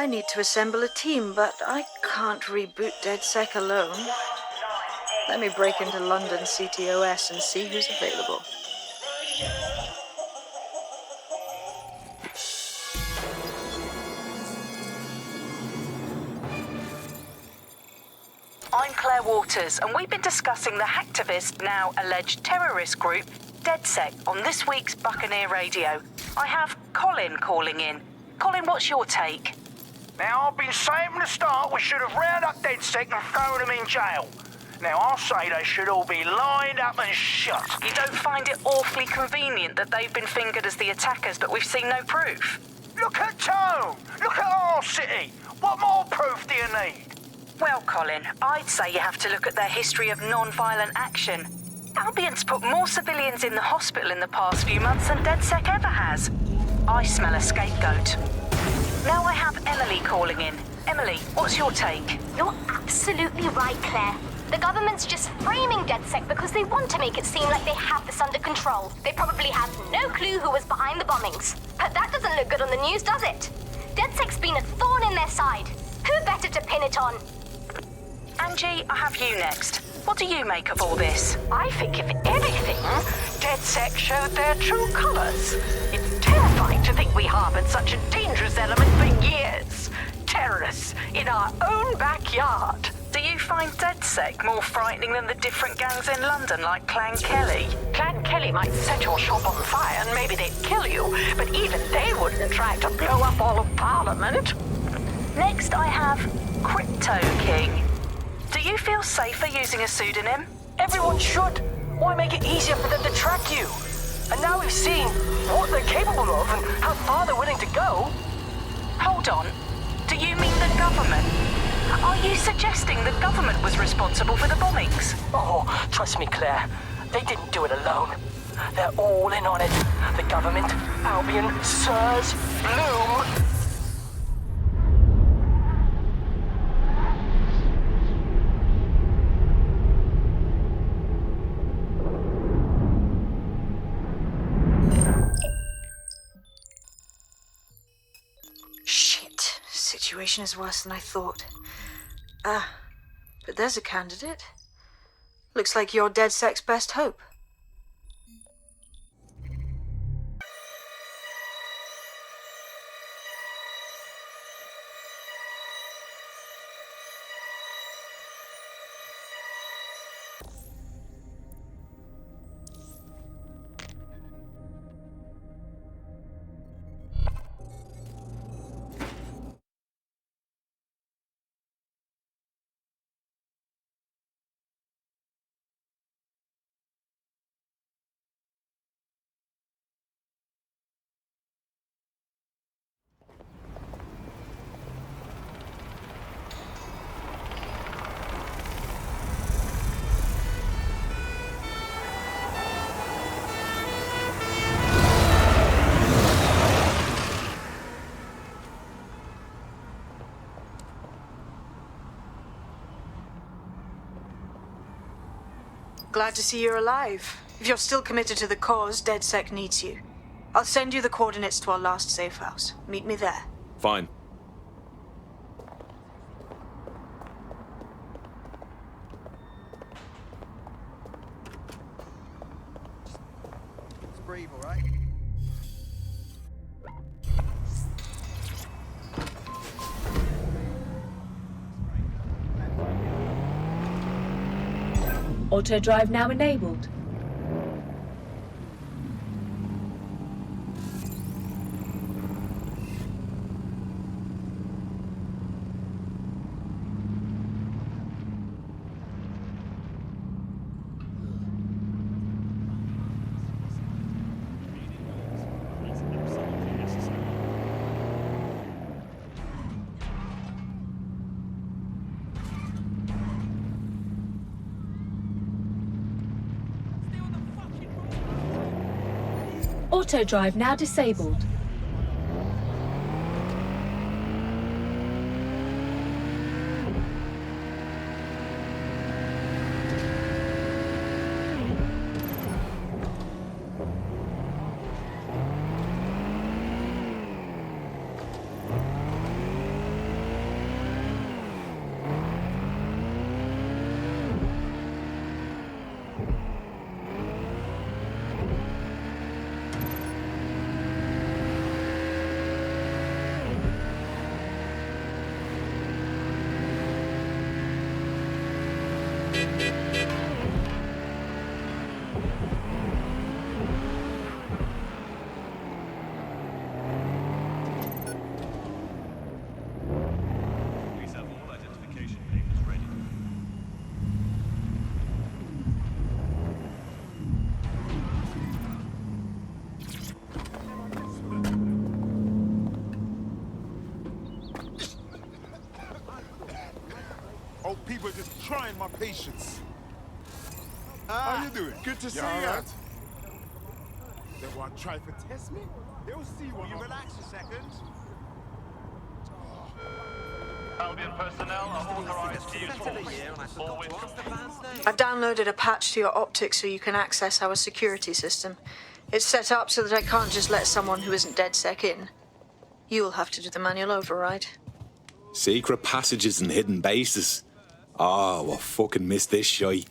I need to assemble a team, but I can't reboot DedSec alone. Let me break into London CTOS and see who's available. I'm Claire Waters, and we've been discussing the hacktivist, now alleged terrorist group, DedSec, on this week's Buccaneer Radio. I have Colin calling in. Colin, what's your take? Now, I've been saying from the start we should have rounded up DedSec and thrown them in jail. Now, I'll say they should all be lined up and shot. You don't find it awfully convenient that they've been fingered as the attackers, but we've seen no proof? Look at Tone! Look at our city! What more proof do you need? Well, Colin, I'd say you have to look at their history of non-violent action. Albion's put more civilians in the hospital in the past few months than DedSec ever has. I smell a scapegoat. Now I have Emily calling in. Emily, what's your take? You're absolutely right, Claire. The government's just framing DedSec because they want to make it seem like they have this under control. They probably have no clue who was behind the bombings. But that doesn't look good on the news, does it? DedSec's been a thorn in their side. Who better to pin it on? Angie, I have you next. What do you make of all this? I think if anything, DedSec showed their true colors. It's terrifying to think we harbored such a dangerous element for years. Terrorists in our own backyard. Do you find DedSec more frightening than the different gangs in London like Clan Kelly? Clan Kelly might set your shop on fire and maybe they'd kill you, but even they wouldn't try to blow up all of Parliament. Next I have Crypto King. Do you feel safer using a pseudonym? Everyone should. Why make it easier for them to track you? And now we've seen what they're capable of and how far they're willing to go. Hold on. Do you mean the government? Are you suggesting the government was responsible for the bombings? Oh, trust me, Claire. They didn't do it alone. They're all in on it. The government, Albion, Sirs, Bloom. Shit. Situation is worse than I thought. But there's a candidate. Looks like you're DedSec's best hope. Glad to see you're alive. If you're still committed to the cause, DedSec needs you. I'll send you the coordinates to our last safehouse. Meet me there. Fine. Let's breathe, all right? Auto drive now enabled. Auto drive now disabled. Please have all identification papers ready. Oh, people are just trying my patience. How you doing? Good to see you. Right? They want to try to test me? They'll see what. Will you relax a second? Albion personnel are authorized to use force. I've downloaded a patch to your optics so you can access our security system. It's set up so that I can't just let someone who isn't DedSec in. You'll have to do the manual override. Secret passages and hidden bases. Oh, we'll fucking miss this shite.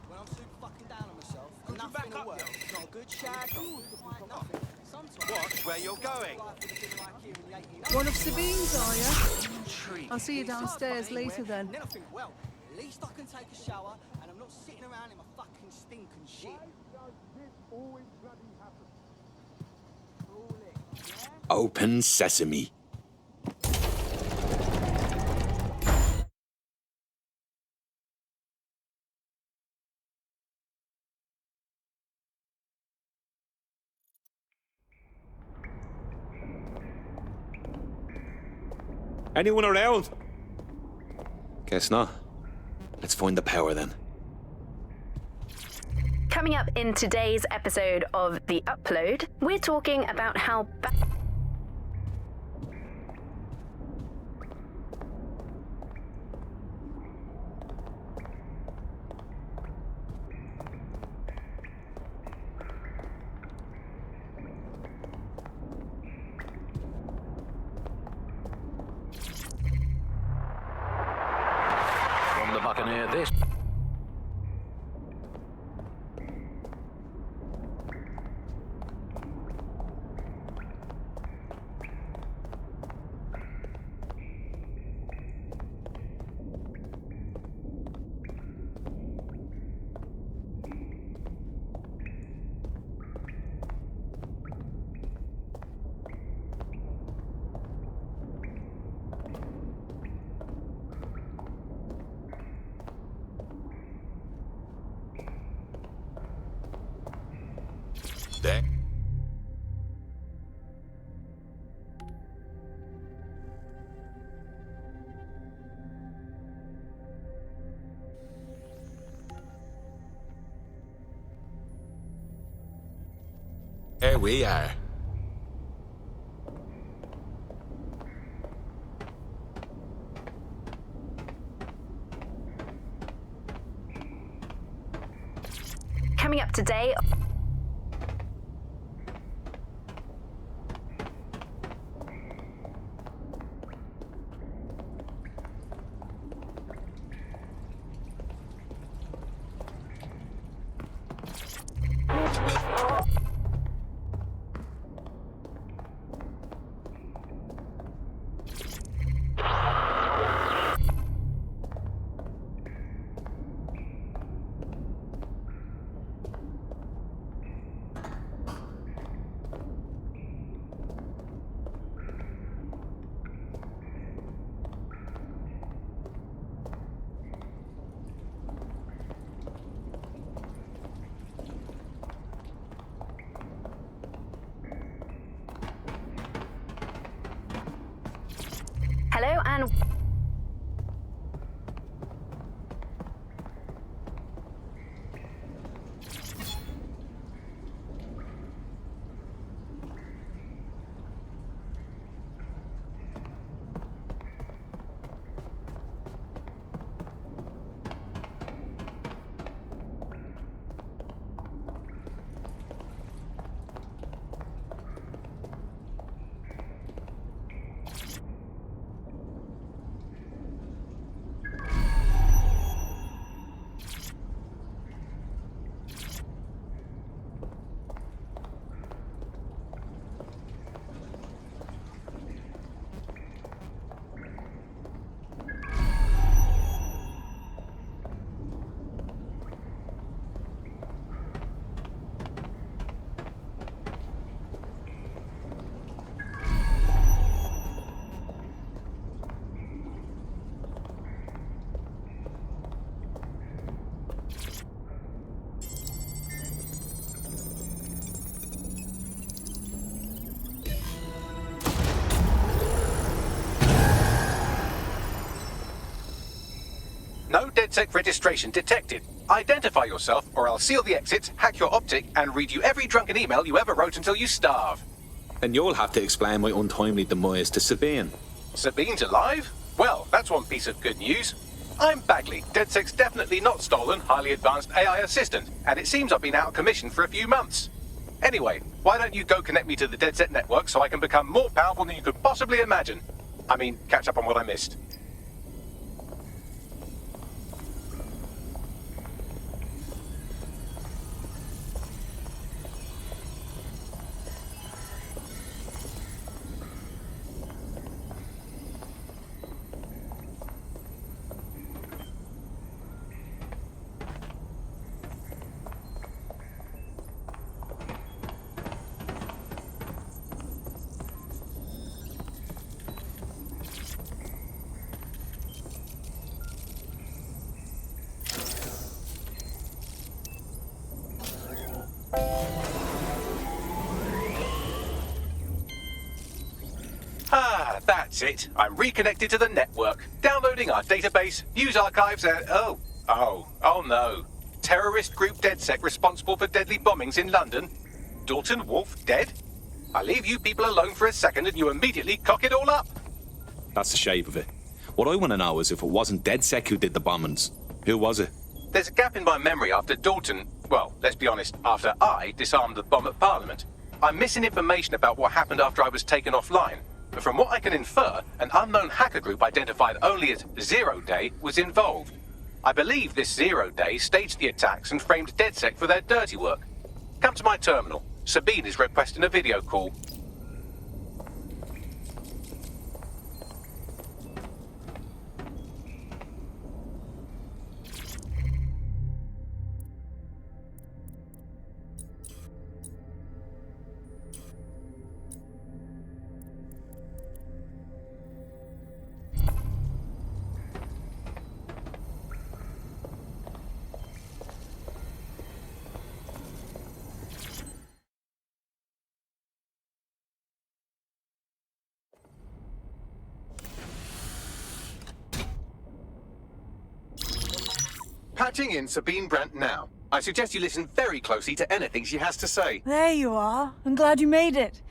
When I'm super fucking down on myself, nothing will work. Not a good shag, nothing. Sometimes. Watch where you're going. One of Sabine's, are you? I'll see you downstairs later then. And then I think, well, at least I can take a shower and I'm not sitting around in my fucking stinking shit. Open sesame. Anyone around? Guess not. Let's find the power then. Coming up in today's episode of The Upload, we're talking about how From the Buccaneer, this. There. There we are. coming up today. DedSec registration detected. Identify yourself, or I'll seal the exits, hack your optic, and read you every drunken email you ever wrote until you starve. And you'll have to explain my untimely demise to Sabine. Sabine's alive? Well, that's one piece of good news. I'm Bagley, DedSec's definitely not stolen, highly advanced AI assistant, and it seems I've been out of commission for a few months. Anyway, why don't you go connect me to the DedSec network so I can become more powerful than you could possibly imagine? I mean, catch up on what I missed. Ah, that's it. I'm reconnected to the network. Downloading our database, news archives, and... Oh no. Terrorist group DedSec responsible for deadly bombings in London. Dalton Wolf dead? I leave you people alone for a second and you immediately cock it all up. That's the shape of it. What I want to know is if it wasn't DedSec who did the bombings, who was it? There's a gap in my memory after Dalton... Well, let's be honest, after I disarmed the bomb at Parliament. I'm missing information about what happened after I was taken offline. But from what I can infer, an unknown hacker group identified only as Zero Day was involved. I believe this Zero Day staged the attacks and framed DedSec for their dirty work. Come to my terminal. Sabine is requesting a video call. Patching in Sabine Brandt now. I suggest you listen very closely to anything she has to say. There you are. I'm glad you made it.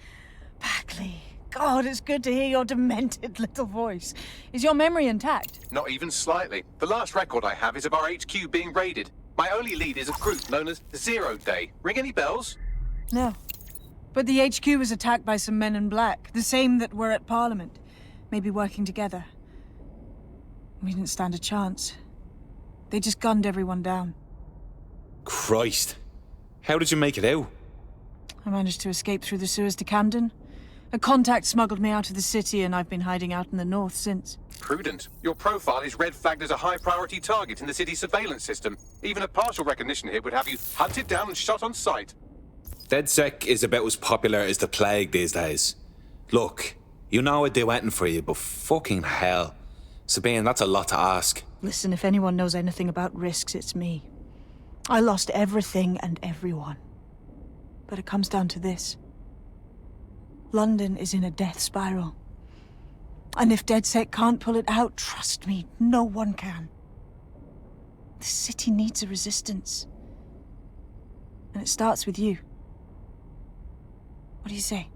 Bagley. God, it's good to hear your demented little voice. Is your memory intact? Not even slightly. The last record I have is of our HQ being raided. My only lead is a group known as Zero Day. Ring any bells? No. But the HQ was attacked by some men in black, the same that were at Parliament. Maybe working together. We didn't stand a chance. They just gunned everyone down. Christ. How did you make it out? I managed to escape through the sewers to Camden. A contact smuggled me out of the city, and I've been hiding out in the north since. Prudent. Your profile is red flagged as a high-priority target in the city's surveillance system. Even a partial recognition hit would have you hunted down and shot on sight. DedSec is about as popular as the plague these days. Look, you know I'd do anything for you, but fucking hell. Sabine, that's a lot to ask. Listen, if anyone knows anything about risks, it's me. I lost everything and everyone. But it comes down to this. London is in a death spiral. And if DedSec can't pull it out, trust me, no one can. The city needs a resistance. And it starts with you. What do you say?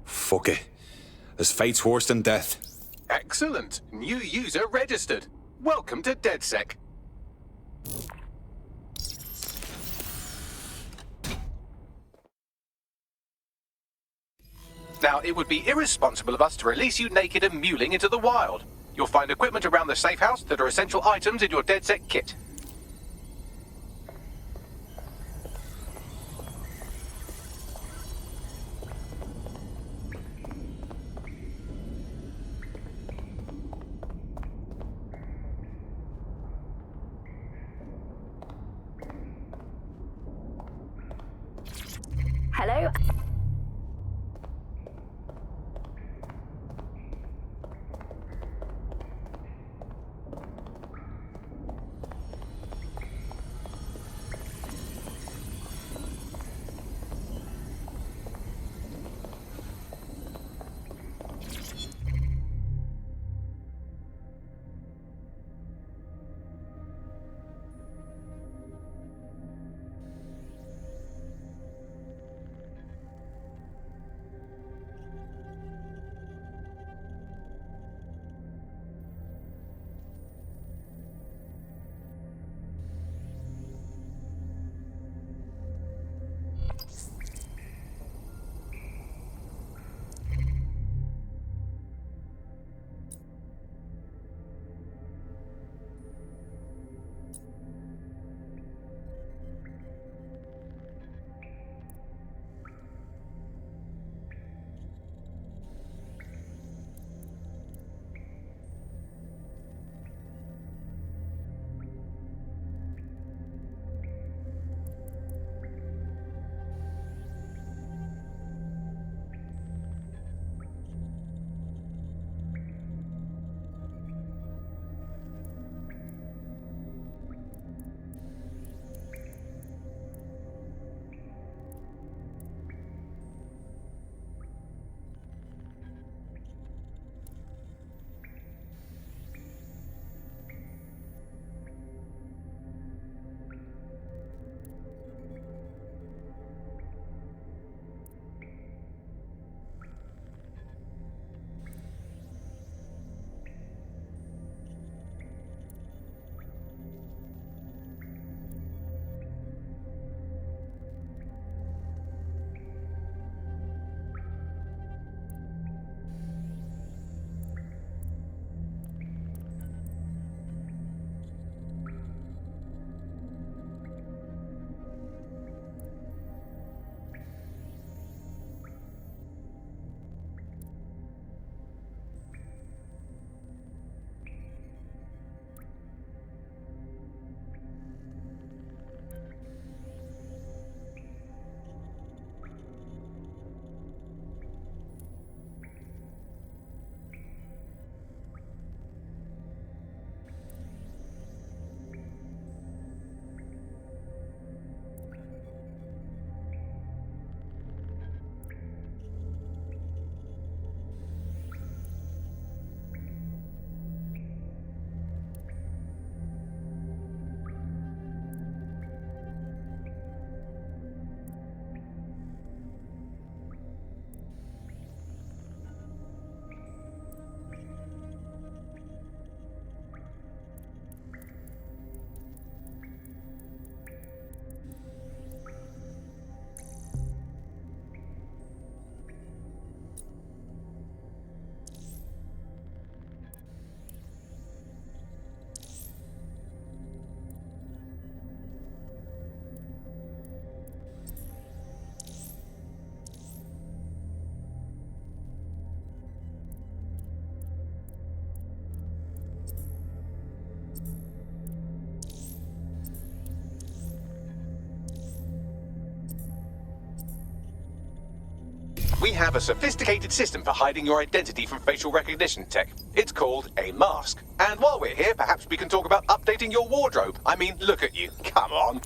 Fuck it. As fate's worse than death. Excellent. New user registered. Welcome to DedSec. Now, it would be irresponsible of us to release you naked and mewling into the wild. You'll find equipment around the safe house that are essential items in your DedSec kit. Hello? We have a sophisticated system for hiding your identity from facial recognition tech. It's called a mask. And while we're here, perhaps we can talk about updating your wardrobe. I mean, look at you. Come on.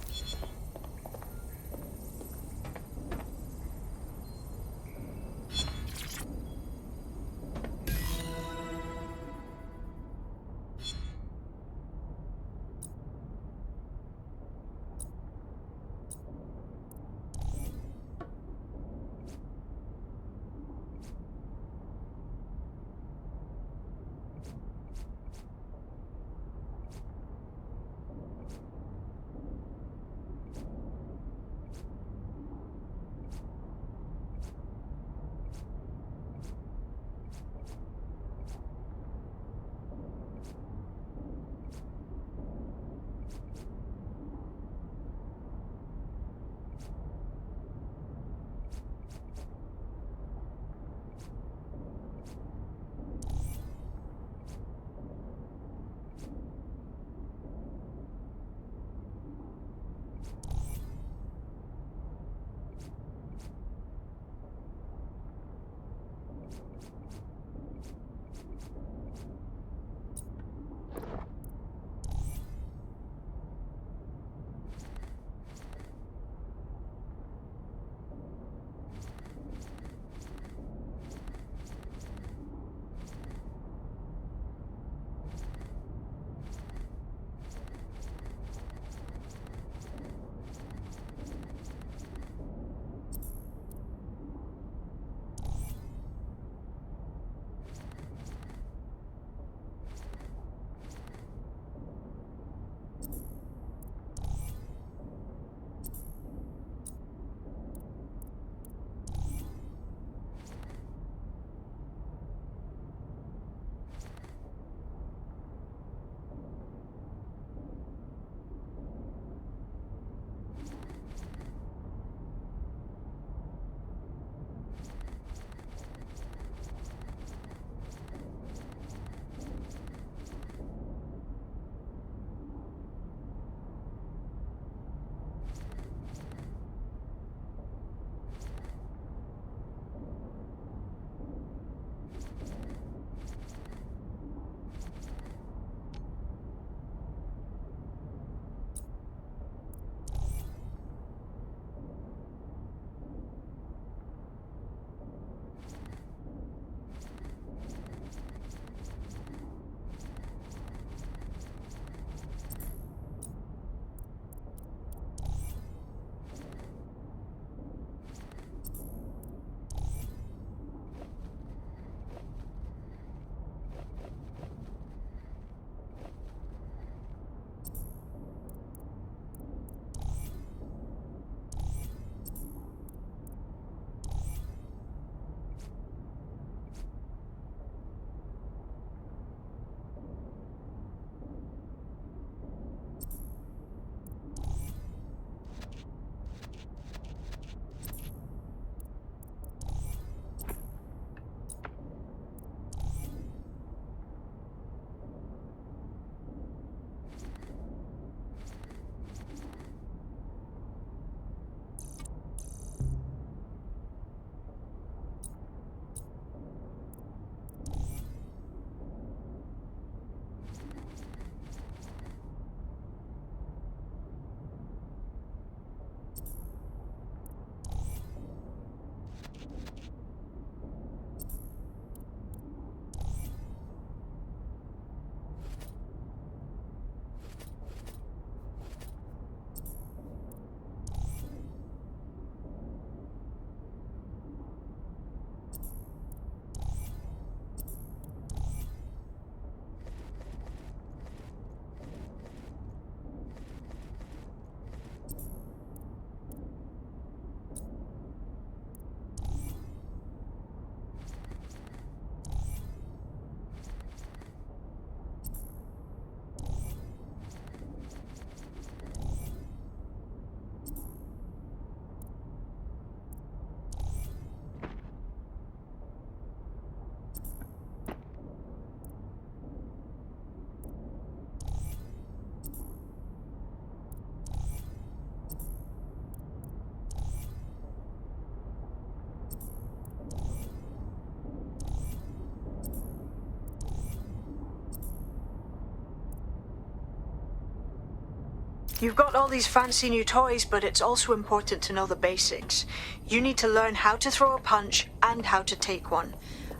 You've got all these fancy new toys, but it's also important to know the basics. You need to learn how to throw a punch and how to take one.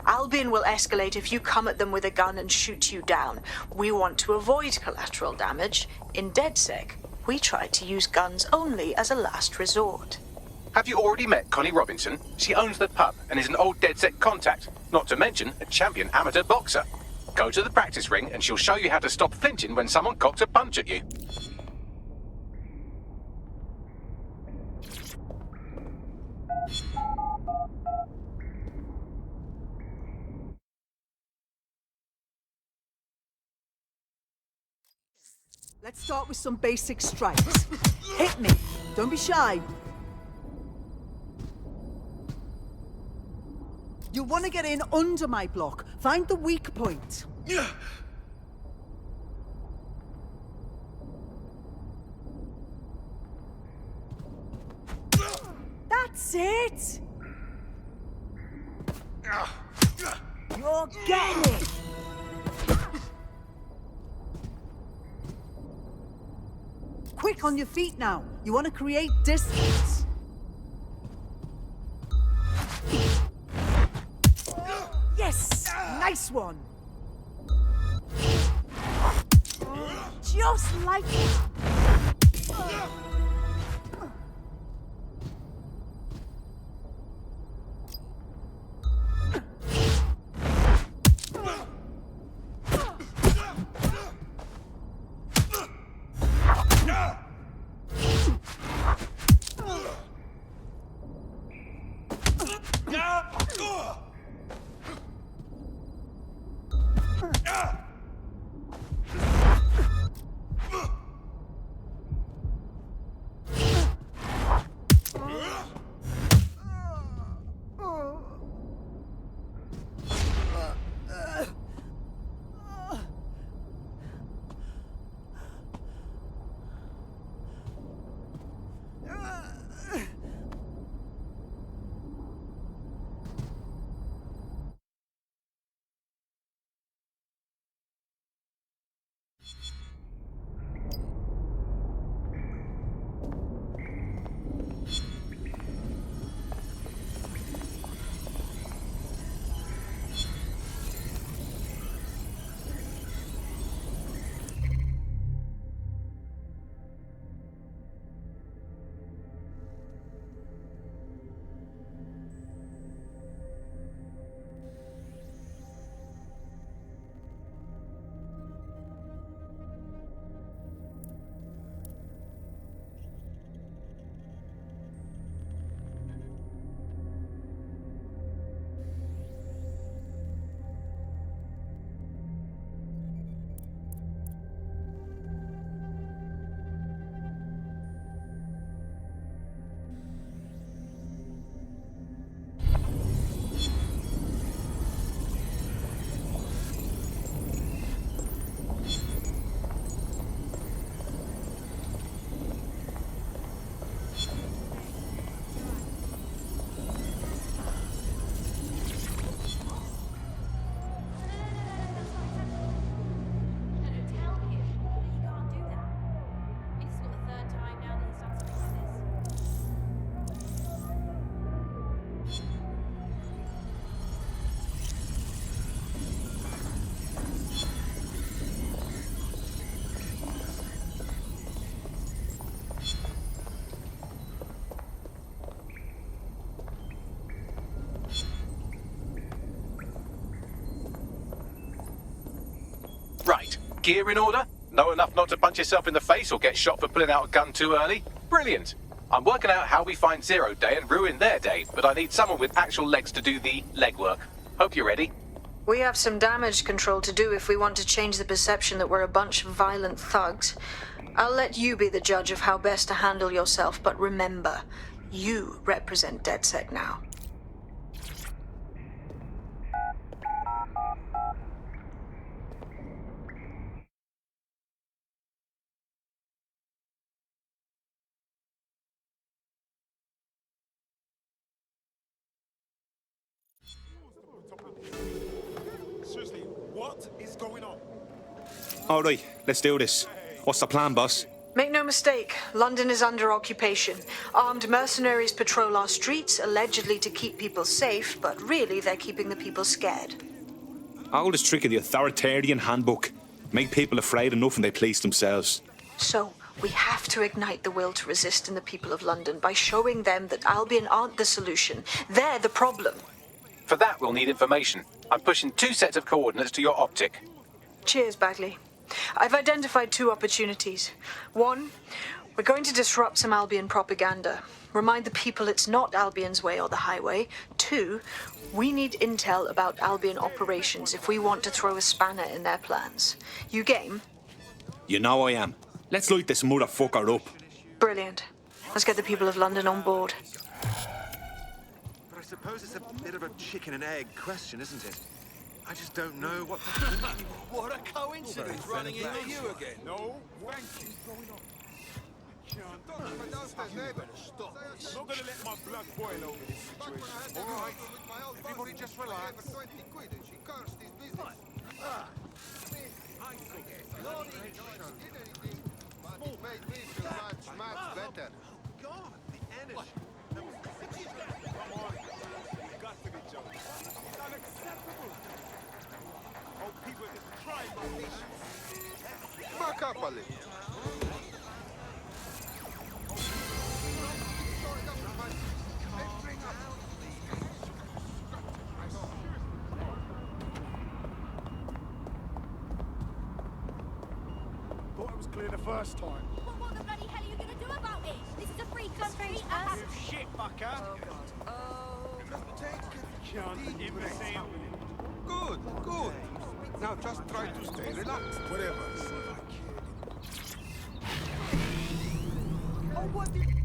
Albion will escalate if you come at them with a gun and shoot you down. We want to avoid collateral damage. In DedSec, we try to use guns only as a last resort. Have you already met Connie Robinson? She owns the pub and is an old DedSec contact, not to mention a champion amateur boxer. Go to the practice ring and she'll show you how to stop flinching when someone cocks a punch at you. Let's start with some basic strikes. Hit me. Don't be shy. You'll want to get in under my block. Find the weak point. That's it! You're getting it! Quick on your feet now. You want to create distance. Yes! Nice one! Just like it! Right, gear in order? Know enough not to punch yourself in the face or get shot for pulling out a gun too early? Brilliant. I'm working out how we find Zero Day and ruin their day, but I need someone with actual legs to do the legwork. Hope you're ready. We have some damage control to do if we want to change the perception that we're a bunch of violent thugs. I'll let you be the judge of how best to handle yourself, but remember, you represent DedSec now. Seriously, what is going on? All right, let's do this. What's the plan, boss? Make no mistake, London is under occupation. Armed mercenaries patrol our streets, allegedly to keep people safe, but really they're keeping the people scared. Oldest trick of the authoritarian handbook. Make people afraid enough and they police themselves. So, we have to ignite the will to resist in the people of London by showing them that Albion aren't the solution. They're the problem. For that, we'll need information. I'm pushing 2 sets of coordinates to your optic. Cheers, Bagley. I've identified 2 opportunities. 1, we're going to disrupt some Albion propaganda. Remind the people it's not Albion's way or the highway. 2, we need intel about Albion operations if we want to throw a spanner in their plans. You game? You know I am. Let's light this motherfucker up. Brilliant. Let's get the people of London on board. But I suppose it's a bit of a chicken and egg question, isn't it? I just don't know what to think. What a coincidence running into you again. No, thank you. I'm not gonna let my blood boil over this situation. All right, everybody just relax. Much better. God, the energy. Come on. You got to be joking. It's unacceptable. Oh, people are just trying my patience. Back up a little. Thought it was clear the first time. What the bloody hell are you going to do about it? This is a free country. Shit, fucker. Oh, God. Can't even say it. Good, good. Now just try to stay relaxed. Whatever. Oh, what did...